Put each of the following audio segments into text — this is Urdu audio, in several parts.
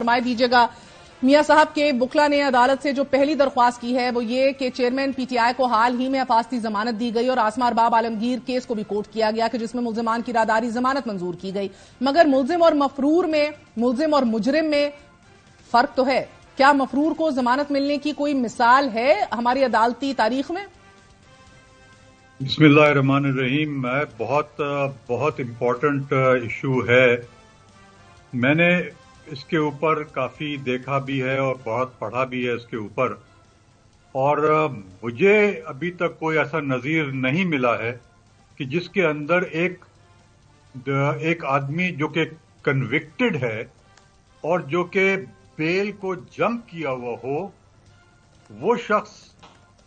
فرمائے دیجیے گا میاں صاحب کے وکلا نے عدالت سے جو پہلی درخواست کی ہے وہ یہ کہ چیئرمین پی ٹی آئی کو حال ہی میں حفاظتی ضمانت دی گئی اور آسما ارباب عالمگیر کیس کو بھی کوٹ کیا گیا کہ جس میں ملزمان کی راداری ضمانت منظور کی گئی، مگر ملزم اور مفرور میں، ملزم اور مجرم میں فرق تو ہے۔ کیا مفرور کو ضمانت ملنے کی کوئی مثال ہے ہماری عدالتی تاریخ میں؟ بسم اللہ الرحمن الرحیم۔ بہت امپورٹنٹ ایشو ہے۔ میں نے اس کے اوپر کافی دیکھا بھی ہے اور بہت پڑھا بھی ہے اس کے اوپر، اور مجھے ابھی تک کوئی ایسا نظیر نہیں ملا ہے کہ جس کے اندر ایک آدمی جو کہ کنوکٹڈ ہے اور جو کہ بیل کو جمپ کیا ہوا ہو، وہ شخص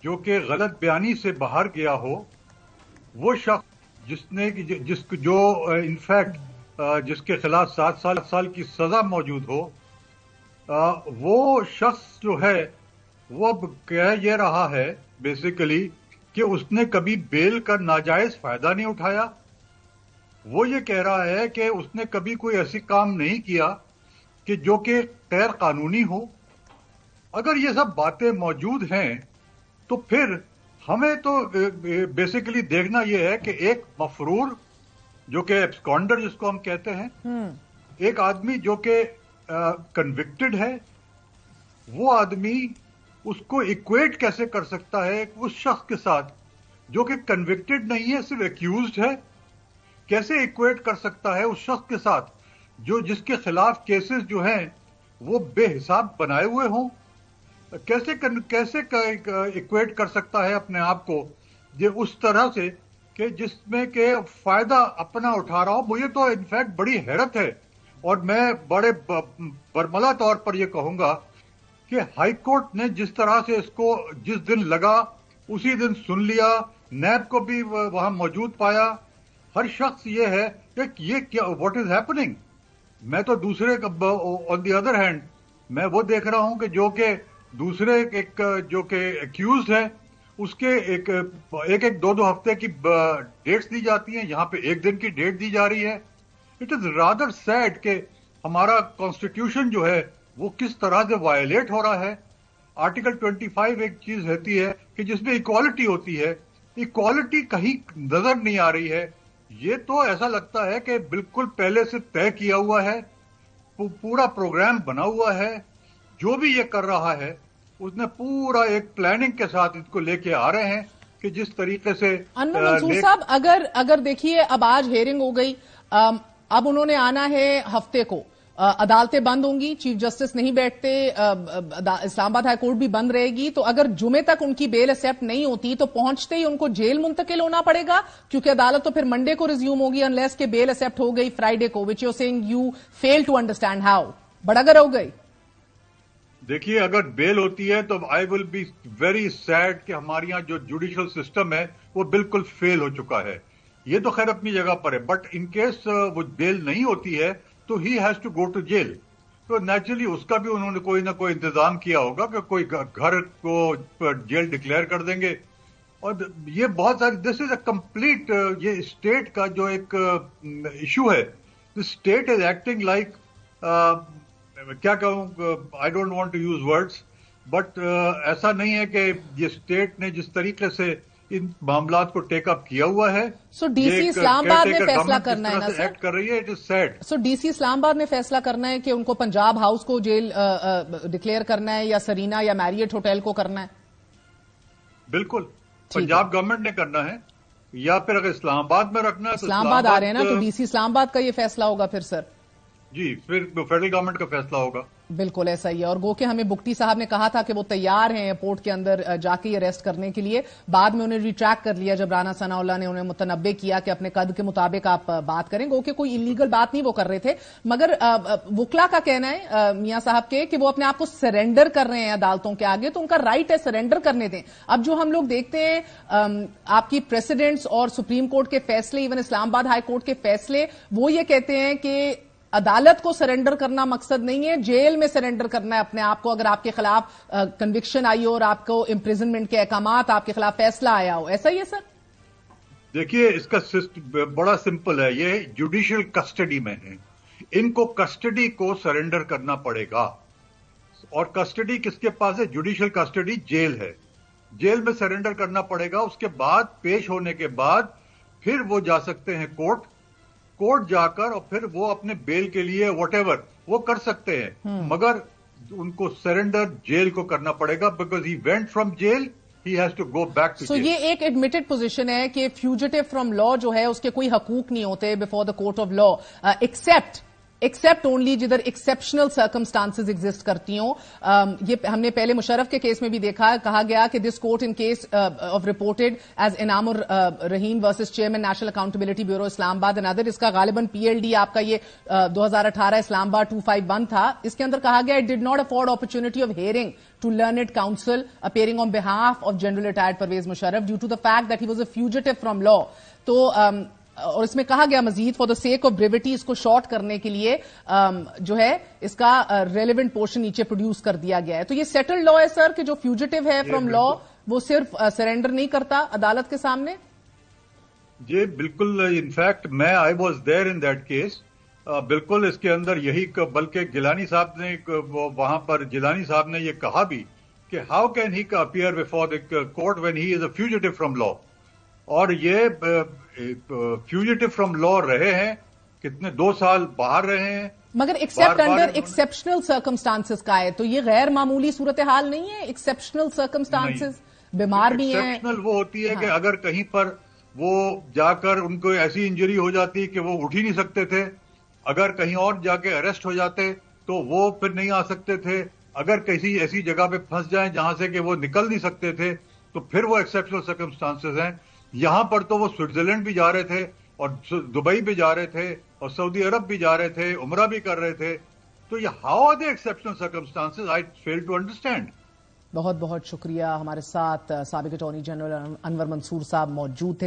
جو کہ غلط بیانی سے باہر گیا ہو، وہ شخص جو انفیکٹ جس کے خلاف 7 سال کی سزا موجود ہو، وہ شخص جو ہے وہ اب کہہ یہ رہا ہے بیسیکلی کہ اس نے کبھی بیل کا ناجائز فائدہ نہیں اٹھایا۔ وہ یہ کہہ رہا ہے کہ اس نے کبھی کوئی ایسی کام نہیں کیا کہ جو کہ غیر قانونی ہو۔ اگر یہ سب باتیں موجود ہیں تو پھر ہمیں تو بیسیکلی دیکھنا یہ ہے کہ ایک مفرور جو کہ ایبسکانڈر جس کو ہم کہتے ہیں، ایک آدمی جو کہ کنوکٹڈ ہے، وہ آدمی اس کو ایکویٹ کیسے کر سکتا ہے اس شخص کے ساتھ جو کہ کنوکٹڈ نہیں ہے، صرف ایکیوزڈ ہے؟ کیسے ایکویٹ کر سکتا ہے اس شخص کے ساتھ جس کے خلاف کیسز جو ہیں وہ بے حساب بنائے ہوئے ہوں؟ کیسے ایکویٹ کر سکتا ہے اپنے آپ کو یہ اس طرح سے کہ جس میں کہ فائدہ اپنا اٹھا رہا ہو؟ مجھے تو انفیکٹ بڑی حیرت ہے، اور میں بڑے برملا طور پر یہ کہوں گا کہ ہائی کورٹ نے جس طرح سے اس کو جس دن لگا اسی دن سن لیا، نیب کو بھی وہاں موجود پایا۔ ہر شخص یہ ہے کہ یہ کیا واٹ از ہیپننگ۔ میں تو دوسرے آن دی ادر ہینڈ میں وہ دیکھ رہا ہوں کہ جو کہ دوسرے ایک جو کہ ایکیوزڈ ہے اس کے ایک دو ہفتے کی ڈیٹس دی جاتی ہیں، یہاں پہ ایک دن کی ڈیٹ دی جا رہی ہے۔ اٹ از رادر سیڈ کہ ہمارا کانسٹیٹیوشن جو ہے وہ کس طرح سے وائلیٹ ہو رہا ہے۔ آرٹیکل 25 ایک چیز ہوتی ہے کہ جس میں ایکوالٹی ہوتی ہے، ایکوالٹی کہیں نظر نہیں آ رہی ہے۔ یہ تو ایسا لگتا ہے کہ بالکل پہلے سے طے کیا ہوا ہے، پورا پروگرام بنا ہوا ہے۔ جو بھی یہ کر رہا ہے اس نے پورا ایک پلاننگ کے ساتھ اس کو لے کے آ رہے ہیں کہ جس طریقے سے انور منصور صاحب اگر دیکھیے اب آج ہیئرنگ ہو گئی، اب انہوں نے آنا ہے ہفتے کو، عدالتیں بند ہوں گی، چیف جسٹس نہیں بیٹھتے، اسلام آباد ہائی کورٹ بھی بند رہے گی، تو اگر جمعے تک ان کی بیل ایکسپٹ نہیں ہوتی تو پہنچتے ہی ان کو جیل منتقل ہونا پڑے گا، کیونکہ عدالت تو پھر منڈے کو ریزیوم ہوگی انلیس کہ بیل ایکسپٹ ہو گئی فرائیڈے کو، which you seeing you fail to understand how بڑا گر ہو گئی۔ دیکھیے اگر بیل ہوتی ہے تو آئی ول بی ویری سیڈ کہ ہمارے یہاں جو جوڈیشل سسٹم ہے وہ بالکل فیل ہو چکا ہے۔ یہ تو خیر اپنی جگہ پر ہے، بٹ ان کیس وہ بیل نہیں ہوتی ہے تو he has to go to jail. تو نیچرلی اس کا بھی انہوں نے کوئی نہ کوئی انتظام کیا ہوگا کہ کوئی گھر کو جیل ڈکلیئر کر دیں گے۔ اور یہ بہت ساری دس از اے کمپلیٹ یہ اسٹیٹ کا جو ایک ایشو ہے، اسٹیٹ از ایکٹنگ لائک کیا کہوں، I don't want to use words, but ایسا نہیں ہے کہ یہ اسٹیٹ نے جس طریقے سے ان معاملات کو ٹیک اپ کیا ہوا ہے، سو ڈی سی اسلام آباد نے فیصلہ کرنا ہے نا سر، ایکٹ کر رہی ہے، it is said. So DC Islamabad آباد نے فیصلہ کرنا ہے کہ ان کو پنجاب ہاؤس کو جیل ڈکلیئر کرنا ہے یا سرینا یا میریٹ ہوٹل کو کرنا ہے؟ بالکل پنجاب گورنمنٹ نے کرنا ہے، یا پھر اگر اسلام آباد میں رکھنا ہے تو اسلام آباد آ رہے ہیں نا، تو ڈی سی اسلام آباد کا یہ فیصلہ ہوگا پھر سر؟ جی، پھر فیڈرل گورنمنٹ کا فیصلہ ہوگا۔ بالکل ایسا ہی ہے، اور گو کہ ہمیں بگٹی صاحب نے کہا تھا کہ وہ تیار ہیں ایئرپورٹ کے اندر جا کے اریسٹ کرنے کے لیے، بعد میں انہیں ریٹریکٹ کر لیا جب رانا ثناء اللہ نے انہیں متنبع کیا کہ اپنے قد کے مطابق آپ بات کریں، گو کہ کوئی انلیگل بات نہیں وہ کر رہے تھے، مگر وکلا کا کہنا ہے میاں صاحب کے کہ وہ اپنے آپ کو سرنڈر کر رہے ہیں عدالتوں کے آگے، تو ان کا رائٹ ہے سرنڈر کرنے دیں۔ اب جو ہم لوگ دیکھتے ہیں آپ کی پریسیڈنٹس اور سپریم کورٹ کے فیصلے، ایون اسلام آباد ہائی کورٹ کے فیصلے، وہ یہ کہتے ہیں کہ عدالت کو سرنڈر کرنا مقصد نہیں ہے، جیل میں سرنڈر کرنا ہے اپنے آپ کو، اگر آپ کے خلاف کنوکشن آئی ہو اور آپ کو امپریزنمنٹ کے احکامات، آپ کے خلاف فیصلہ آیا ہو، ایسا ہی ہے سر؟ دیکھیے اس کا بڑا سمپل ہے، یہ جوڈیشل کسٹڈی میں ہے، ان کو کسٹڈی کو سرنڈر کرنا پڑے گا. اور کسٹڈی کس کے پاس ہے؟ جوڈیشل کسٹڈی جیل ہے. جیل میں سرنڈر کرنا پڑے گا. اس کے بعد پیش ہونے کے بعد پھر وہ جا سکتے ہیں کورٹ جا کر اور پھر وہ اپنے بیل کے لیے واٹ ایور وہ کر سکتے ہیں. مگر ان کو سرنڈر جیل کو کرنا پڑے گا because he went from jail. He has to go back to jail. یہ ایک ایڈمیٹڈ پوزیشن ہے کہ فیوجیٹو فرام لا جو ہے اس کے کوئی حقوق نہیں ہوتے before the court of law accept only جدھر ایکسپشنل سرکمسٹانسز ایگزسٹ کرتی ہوں. یہ ہم نے پہلے مشرف کے کیس میں بھی دیکھا. کہا گیا کہ this court in case of reported as Inam ur Rahim versus chairman national accountability bureau Islamabad and other. اس کا غالباً PLD آپ کا یہ 2018 اسلام آباد 251 تھا. اس کے اندر کہا گیا it did not afford opportunity of hearing to learned counsel appearing on behalf of General Retired Pervez Musharraf due to the fact that he was a fugitive from law. تو اور اس میں کہا گیا مزید for the sake of brevity اس کو شارٹ کرنے کے لیے جو ہے اس کا ریلیونٹ پورشن نیچے پروڈیوس کر دیا گیا ہے. تو یہ سیٹلڈ لا ہے سر کہ جو فیوجیٹو ہے فرام لا وہ صرف سرینڈر نہیں کرتا عدالت کے سامنے؟ جی بالکل. انفیکٹ میں I was there in that case. بالکل اس کے اندر یہی بلکہ گیلانی صاحب نے وہاں پر جیلانی صاحب نے یہ کہا بھی کہ how can he appear before the court when he is a fugitive from law. اور یہ فیوجیٹو فرام لا رہے ہیں کتنے 2 سال باہر رہے ہیں. مگر ایکسپٹ انڈر ایکسپشنل سرکمسٹانسز کا ہے تو یہ غیر معمولی صورتحال نہیں ہے. ایکسپشنل سرکمسٹانسز بیمار بھی ہیں. ایکسپشنل وہ ہوتی ہے کہ اگر کہیں پر وہ جا کر ان کو ایسی انجری ہو جاتی کہ وہ اٹھ ہی نہیں سکتے تھے. اگر کہیں اور جا کے اریسٹ ہو جاتے تو وہ پھر نہیں آ سکتے تھے. اگر کسی ایسی جگہ پہ پھنس جائیں جہاں سے کہ وہ نکل نہیں سکتے تھے تو پھر وہ ایکسیپشنل سرکمسٹانسز ہیں. یہاں پر تو وہ سوئٹزرلینڈ بھی جا رہے تھے اور دبئی بھی جا رہے تھے اور سعودی عرب بھی جا رہے تھے, عمرہ بھی کر رہے تھے. تو یہ how are the exceptional circumstances? I fail to understand. بہت بہت شکریہ. ہمارے ساتھ سابق اٹارنی جنرل انور منصور صاحب موجود تھے.